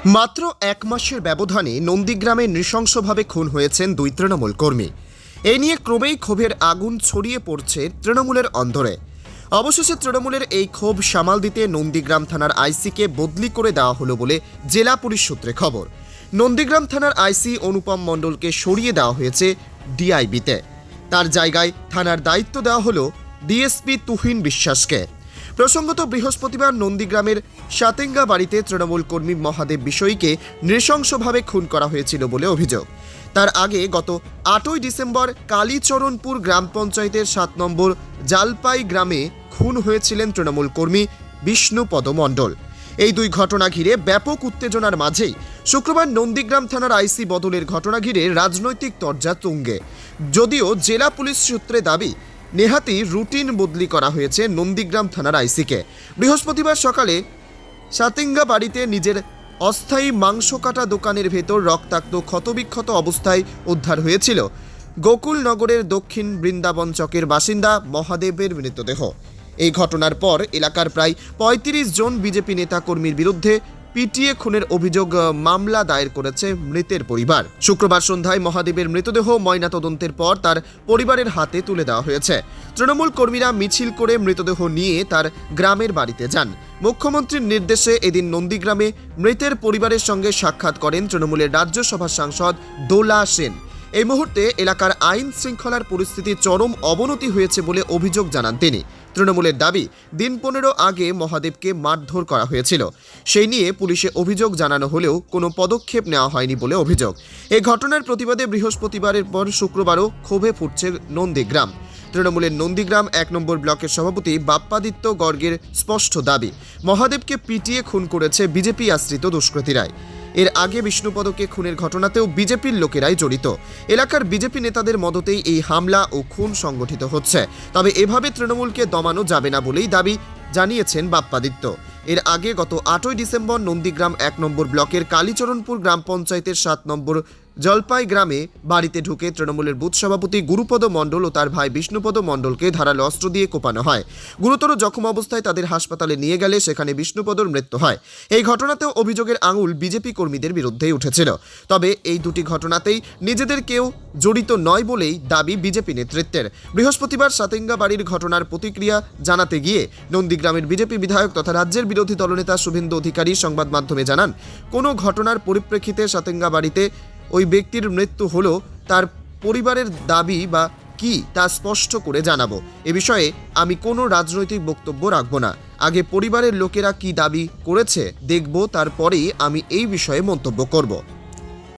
মাত্র এক মাসের ব্যবধানে নন্দীগ্রামে নৃশংসভাবে খুন হয়েছেন দুই তৃণমূল কর্মী। এই নিয়ে ক্রমেই ক্ষোভের আগুন ছড়িয়ে পড়ছে তৃণমূলের অন্দরে। অবশেষে তৃণমূলের এই ক্ষোভ সামাল দিতে নন্দীগ্রাম থানার আইসিকে বদলি করে দেওয়া হলো বলে জেলা পুলিশ সূত্রে খবর। নন্দীগ্রাম থানার আইসি অনুপম মণ্ডলকে সরিয়ে দেওয়া হয়েছে ডিআইবিতে। তার জায়গায় থানার দায়িত্ব দেওয়া হলো ডিএসপি তুহিন বিশ্বাসকে। প্রসঙ্গত বৃহস্পতিবার নন্দীগ্রামের সাতেঙ্গা বাড়িতে তৃণমূল কর্মী মহাদেব বিষয়ীকে নৃশংসভাবে খুন করা হয়েছিল বলে অভিযোগ। তার আগে গত 8ই ডিসেম্বর কালীচরণপুর গ্রাম পঞ্চায়েতের 7 নম্বর জালপাই গ্রামে খুন হয়েছিলেন তৃণমূল কর্মী বিষ্ণুপদ মণ্ডল। এই দুই ঘটনা ঘিরে ব্যাপক উত্তেজনার মাঝেই শুক্রবার নন্দীগ্রাম থানার আইসি বদলের ঘটনা ঘিরে রাজনৈতিক তরজা তুঙ্গে। যদিও জেলা পুলিশ সূত্রে দাবি নেহাতি রুটিন বদলি করা হয়েছে নন্দীগ্রাম থানার আইসিকে। বৃহস্পতিবার সকালে সাতেঙ্গা বাড়িতে নিজের অস্থায়ী মাংস কাটা দোকানের ভেতর রক্তাক্ত ক্ষতবিক্ষত অবস্থায় উদ্ধার হয়েছিল গোকুলনগরের দক্ষিণ বৃন্দাবন চকের বাসিন্দা মহাদেবের মৃতদেহ। এই ঘটনার পর এলাকার প্রায় ৩৫ জন বিজেপি নেতাকর্মীর বিরুদ্ধে পিটিয়ে খুনের অভিযোগ মামলা দায়ের করেছে মৃতের পরিবার। শুক্রবার সন্ধ্যায় মহাদেবের মৃতদেহ ময়নাতদন্তের পর তার পরিবারের হাতে তুলে দেওয়া হয়েছে। তৃণমূল কর্মীরা মিছিল করে মৃতদেহ নিয়ে তার গ্রামের বাড়িতে যান। মুখ্যমন্ত্রীর নির্দেশে এদিন নন্দীগ্রামে মৃতের পরিবারের সঙ্গে সাক্ষাৎ করেন তৃণমূলের রাজ্যসভার সাংসদ দোলা সেন। এই মুহূর্তে এলাকার আইন শৃঙ্খলার পরিস্থিতি চরম অবনতি হয়েছে বলে অভিযোগ জানান তিনি। তৃণমূলের দাবি, দিন 15 আগে মহাদেবকে মারধর করা হয়েছিল। সেই নিয়ে পুলিশে অভিযোগ জানানো হলেও কোনো পদক্ষেপ নেওয়া হয়নি বলে অভিযোগ। এই ঘটনার প্রতিবাদে বৃহস্পতিবারের পর শুক্রবারও ক্ষোভে ফুটছে নন্দীগ্রাম। তৃণমূলের নন্দীগ্রাম 1 নম্বর ব্লকের সভাপতি বাপ্পাদিত্য গর্গের স্পষ্ট দাবি, মহাদেবকে পিটিয়ে খুন করেছে বিজেপি আশ্রিত দুষ্কৃতীরাই। এর আগে বিষ্ণুপদকে খুনের ঘটনাতেও বিজেপির লোকেরাই জড়িত। এলাকার বিজেপি নেতাদের মদতেই এই হামলা ও খুন সংগঠিত হচ্ছে। তবে এভাবে তৃণমূলকে দমানো যাবে না বলেই দাবি জানিয়েছেন বাপ্পাদিত্য। এর আগে গত 8ই ডিসেম্বর নন্দীগ্রাম 1 নম্বর ব্লকের কালীচরণপুর গ্রাম পঞ্চায়েতের 7 নম্বর জলপাই গ্রামে বাড়িতে ঢুকে তৃণমূলের বুথ সভাপতি গুরুপদ মণ্ডল ও তার ভাই বিষ্ণুপদ মণ্ডলকে ধারালো অস্ত্র দিয়ে কোপানো হয়। গুরুতর জখম অবস্থায় তাদের হাসপাতালে নিয়ে গেলে সেখানে বিষ্ণুপদর মৃত্যু হয়। এই ঘটনাতেও অভিযোগের আঙুল বিজেপি কর্মীদের বিরুদ্ধেই উঠেছিল। তবে এই দুটি ঘটনাতেই নিজেদের কেউ জড়িত নয় বলেই দাবি বিজেপি নেতৃত্বের। বৃহস্পতিবার সাতেঙ্গা বাড়ির ঘটনার প্রতিক্রিয়া জানাতে গিয়ে নন্দীগ্রামের বিজেপি বিধায়ক তথা রাজ্যের বিরোধী দলনেতা শুভেন্দু অধিকারী সংবাদ মাধ্যমে জানান, কোনো ঘটনার পরিপ্রেক্ষিতে সাতেঙ্গা বাড়িতে ওই ব্যক্তির মৃত্যু হলো তার পরিবারের দাবি বা কি তা স্পষ্ট করে জানাবো। এ বিষয়ে আমি কোনো রাজনৈতিক বক্তব্য রাখবো না। আগে পরিবারের লোকেরা কি দাবি করেছে দেখব, তারপরেই আমি এই বিষয়ে মন্তব্য করব।